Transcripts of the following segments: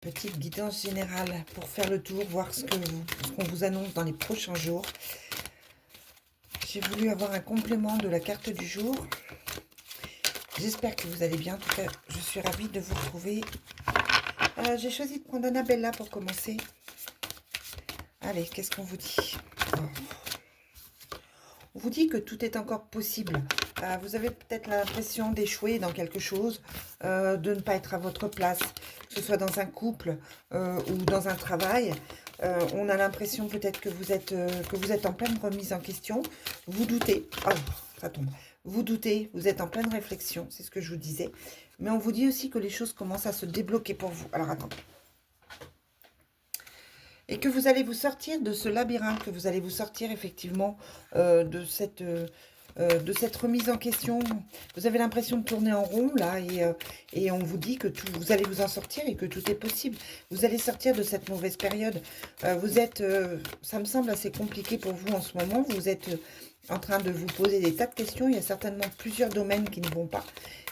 Petite guidance générale pour faire le tour, voir ce qu'on vous annonce dans les prochains jours. J'ai voulu avoir un complément de la carte du jour. J'espère que vous allez bien. En tout cas, je suis ravie de vous retrouver. J'ai choisi de prendre Annabella pour commencer. Allez, qu'est-ce qu'on vous dit? On vous dit que tout est encore possible. Vous avez peut-être l'impression d'échouer dans quelque chose, de ne pas être à votre place, que ce soit dans un couple ou dans un travail. On a l'impression peut-être que vous êtes en pleine remise en question. Vous doutez. Oh, ça tombe. Vous doutez, vous êtes en pleine réflexion, c'est ce que je vous disais. Mais on vous dit aussi que les choses commencent à se débloquer pour vous. Alors attendez. Et que vous allez vous sortir de ce labyrinthe, que vous allez vous sortir effectivement de cette remise en question. Vous avez l'impression de tourner en rond là et on vous dit que vous allez vous en sortir et que tout est possible. Vous allez sortir de cette mauvaise période. Ça me semble assez compliqué pour vous en ce moment. Vous êtes en train de vous poser des tas de questions. Il y a certainement plusieurs domaines qui ne vont pas.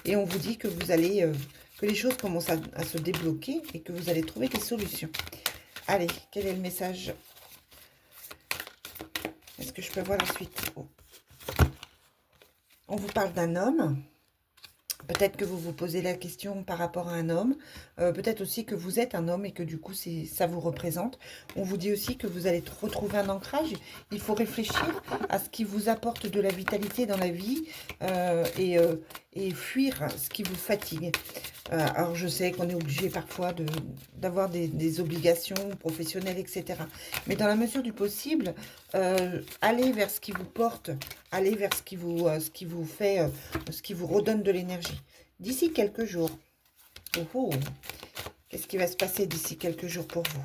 Et on vous dit que que les choses commencent à se débloquer et que vous allez trouver des solutions. Allez, quel est le message? Est-ce que je peux voir la suite? On vous parle d'un homme. Peut-être que vous vous posez la question par rapport à un homme. Peut-être aussi que vous êtes un homme et que du coup, ça vous représente. On vous dit aussi que vous allez retrouver un ancrage. Il faut réfléchir à ce qui vous apporte de la vitalité dans la vie et fuir ce qui vous fatigue. Alors, je sais qu'on est obligé parfois d'avoir des obligations professionnelles, etc. Mais dans la mesure du possible, allez vers ce qui vous porte, allez vers ce qui vous fait, ce qui vous redonne de l'énergie. D'ici quelques jours, qu'est-ce qui va se passer d'ici quelques jours pour vous?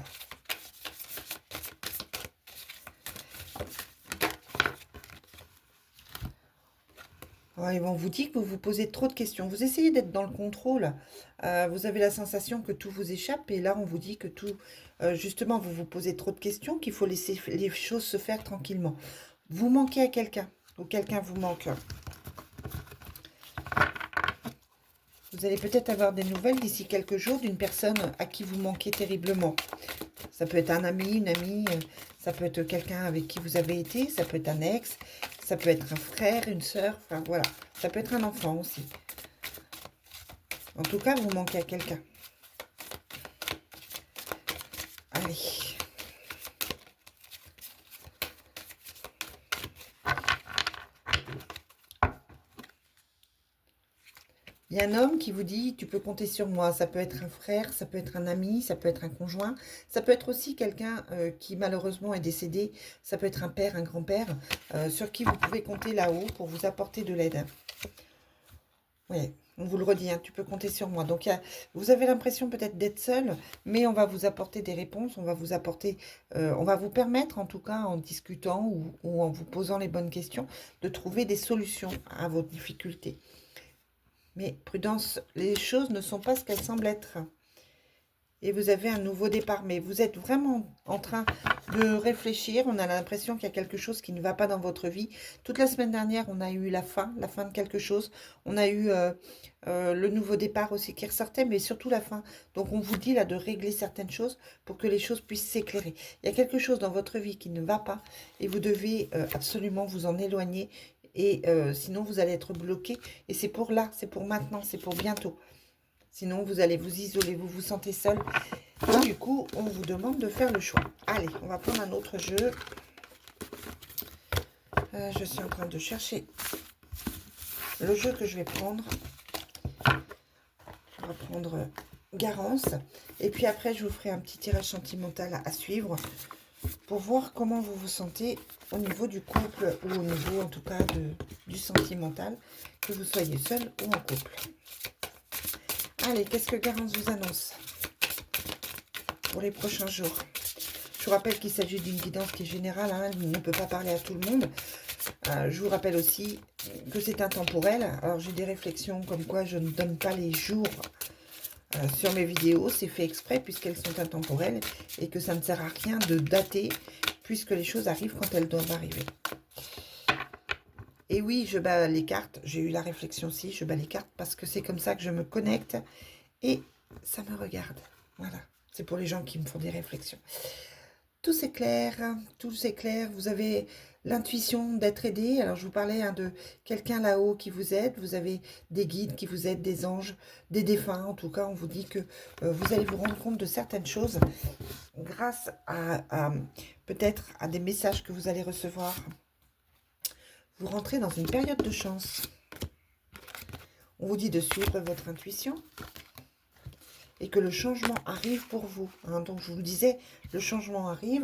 Ouais, on vous dit que vous vous posez trop de questions. Vous essayez d'être dans le contrôle. Vous avez la sensation que tout vous échappe. Et là, on vous dit que justement, vous vous posez trop de questions, qu'il faut laisser les choses se faire tranquillement. Vous manquez à quelqu'un ou quelqu'un vous manque. Vous allez peut-être avoir des nouvelles d'ici quelques jours d'une personne à qui vous manquez terriblement. Ça peut être un ami, une amie, ça peut être quelqu'un avec qui vous avez été, ça peut être un ex, ça peut être un frère, une sœur, enfin voilà. Ça peut être un enfant aussi. En tout cas, vous manquez à quelqu'un. Allez. Il y a un homme qui vous dit, tu peux compter sur moi. Ça peut être un frère, ça peut être un ami, ça peut être un conjoint. Ça peut être aussi quelqu'un qui malheureusement est décédé. Ça peut être un père, un grand-père, sur qui vous pouvez compter là-haut pour vous apporter de l'aide. Oui, on vous le redit, hein, tu peux compter sur moi. Donc, vous avez l'impression peut-être d'être seul, mais on va vous apporter des réponses, on va vous apporter, on va vous permettre, en tout cas, en discutant ou en vous posant les bonnes questions, de trouver des solutions à vos difficultés. Mais prudence, les choses ne sont pas ce qu'elles semblent être. Et vous avez un nouveau départ. Mais vous êtes vraiment en train de réfléchir. On a l'impression qu'il y a quelque chose qui ne va pas dans votre vie. Toute la semaine dernière, on a eu la fin de quelque chose. On a eu le nouveau départ aussi qui ressortait, mais surtout la fin. Donc on vous dit là de régler certaines choses pour que les choses puissent s'éclairer. Il y a quelque chose dans votre vie qui ne va pas et vous devez absolument vous en éloigner. Et sinon, vous allez être bloqué. Et c'est pour là, c'est pour maintenant, c'est pour bientôt. Sinon, vous allez vous isoler, vous vous sentez seul. Et du coup, on vous demande de faire le choix. Allez, on va prendre un autre jeu. Je suis en train de chercher le jeu que je vais prendre. On va prendre Garance. Et puis après, je vous ferai un petit tirage sentimental à suivre pour voir comment vous vous sentez au niveau du couple ou au niveau, en tout cas, du sentimental, que vous soyez seul ou en couple. Allez, qu'est-ce que Garance vous annonce pour les prochains jours? Je vous rappelle qu'il s'agit d'une guidance qui est générale, hein, elle ne peut pas parler à tout le monde. Je vous rappelle aussi que c'est intemporel. Alors j'ai des réflexions comme quoi je ne donne pas les jours sur mes vidéos. C'est fait exprès puisqu'elles sont intemporelles et que ça ne sert à rien de dater puisque les choses arrivent quand elles doivent arriver. Et oui, je bats les cartes. J'ai eu la réflexion aussi, je bats les cartes parce que c'est comme ça que je me connecte et ça me regarde. Voilà. C'est pour les gens qui me font des réflexions. Tout s'éclaire, tout s'éclaire. Vous avez l'intuition d'être aidé. Alors, je vous parlais de quelqu'un là-haut qui vous aide. Vous avez des guides qui vous aident, des anges, des défunts. En tout cas, on vous dit que vous allez vous rendre compte de certaines choses grâce à peut-être à des messages que vous allez recevoir. Vous rentrez dans une période de chance. On vous dit de suivre votre intuition et que le changement arrive pour vous. Hein. Donc, je vous le disais, le changement arrive.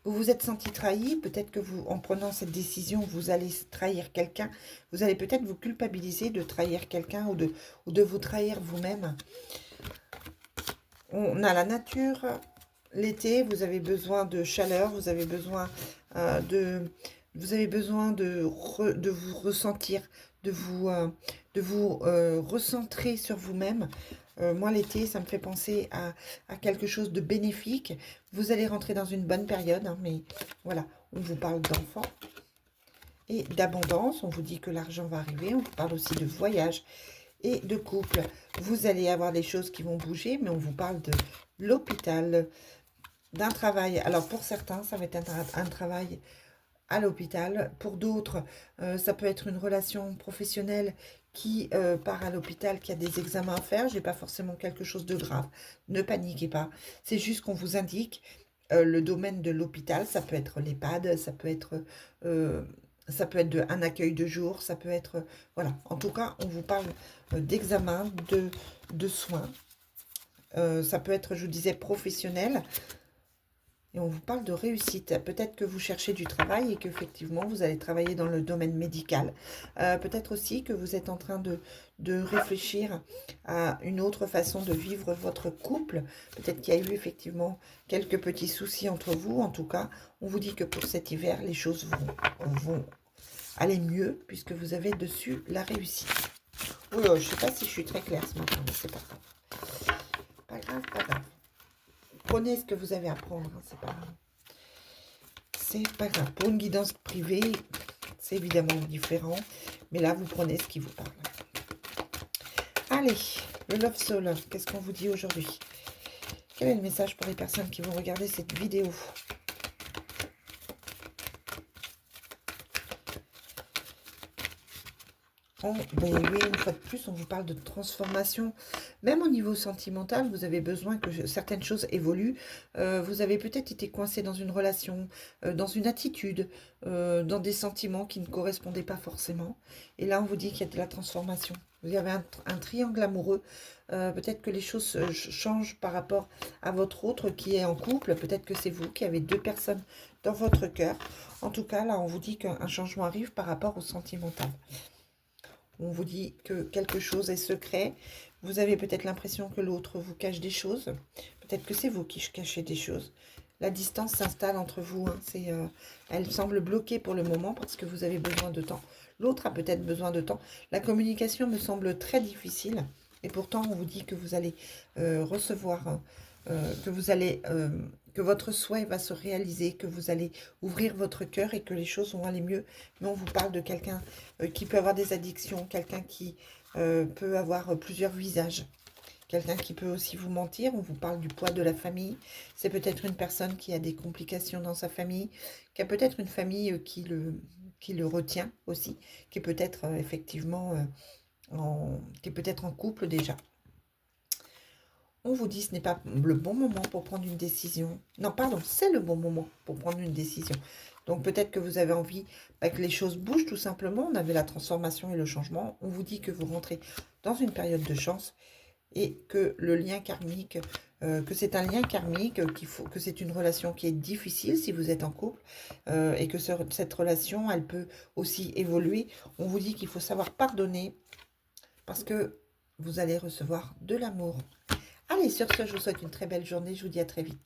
Vous vous êtes senti trahi. Peut-être que vous, en prenant cette décision, vous allez trahir quelqu'un. Vous allez peut-être vous culpabiliser de trahir quelqu'un ou de vous trahir vous-même. On a la nature. L'été, vous avez besoin de chaleur. Vous avez besoin Vous avez besoin de vous ressentir, de vous recentrer sur vous-même. Moi, l'été, ça me fait penser à quelque chose de bénéfique. Vous allez rentrer dans une bonne période, hein, mais voilà, on vous parle d'enfants et d'abondance. On vous dit que l'argent va arriver. On vous parle aussi de voyage et de couple. Vous allez avoir des choses qui vont bouger, mais on vous parle de l'hôpital, d'un travail. Alors, pour certains, ça va être un travail à l'hôpital. Pour d'autres, ça peut être une relation professionnelle qui part à l'hôpital, qui a des examens à faire. Je n'ai pas forcément quelque chose de grave. Ne paniquez pas. C'est juste qu'on vous indique le domaine de l'hôpital. Ça peut être l'EHPAD, ça peut être un accueil de jour, ça peut être... voilà. En tout cas, on vous parle d'examen, de soins. Ça peut être, je vous disais, professionnel. Et on vous parle de réussite. Peut-être que vous cherchez du travail et qu'effectivement, vous allez travailler dans le domaine médical. Peut-être aussi que vous êtes en train de réfléchir à une autre façon de vivre votre couple. Peut-être qu'il y a eu effectivement quelques petits soucis entre vous. En tout cas, on vous dit que pour cet hiver, les choses vont aller mieux puisque vous avez dessus la réussite. Oh là, je ne sais pas si je suis très claire ce matin, mais c'est pas grave. Pas grave, pas grave. Prenez ce que vous avez à prendre, hein, c'est pas grave. Pour une guidance privée, c'est évidemment différent, mais là, vous prenez ce qui vous parle. Allez, le Love Soul, qu'est-ce qu'on vous dit aujourd'hui? Quel est le message pour les personnes qui vont regarder cette vidéo? Oui, une fois de plus, on vous parle de transformation. Même au niveau sentimental, vous avez besoin que certaines choses évoluent. Vous avez peut-être été coincé dans une relation, dans une attitude, dans des sentiments qui ne correspondaient pas forcément. Et là, on vous dit qu'il y a de la transformation. Vous avez un triangle amoureux. Peut-être que les choses changent par rapport à votre autre qui est en couple. Peut-être que c'est vous qui avez deux personnes dans votre cœur. En tout cas, là, on vous dit qu'un changement arrive par rapport au sentimental. On vous dit que quelque chose est secret. Vous avez peut-être l'impression que l'autre vous cache des choses. Peut-être que c'est vous qui cachez des choses. La distance s'installe entre vous. Hein. Elle semble bloquée pour le moment parce que vous avez besoin de temps. L'autre a peut-être besoin de temps. La communication me semble très difficile. Et pourtant, on vous dit que vous allez recevoir, que votre souhait va se réaliser, que vous allez ouvrir votre cœur et que les choses vont aller mieux. Mais on vous parle de quelqu'un qui peut avoir des addictions, quelqu'un qui peut avoir plusieurs visages, quelqu'un qui peut aussi vous mentir. On vous parle du poids de la famille. C'est peut-être une personne qui a des complications dans sa famille, qui a peut-être une famille qui le retient aussi, qui est peut-être effectivement qui est peut-être en couple déjà. On vous dit que ce n'est pas le bon moment pour prendre une décision. Non, pardon, c'est le bon moment pour prendre une décision. Donc peut-être que vous avez envie que les choses bougent tout simplement. On avait la transformation et le changement. On vous dit que vous rentrez dans une période de chance et que le lien karmique, que c'est un lien karmique, que c'est une relation qui est difficile si vous êtes en couple et que cette relation, elle peut aussi évoluer. On vous dit qu'il faut savoir pardonner parce que vous allez recevoir de l'amour. Allez, sur ce, je vous souhaite une très belle journée. Je vous dis à très vite.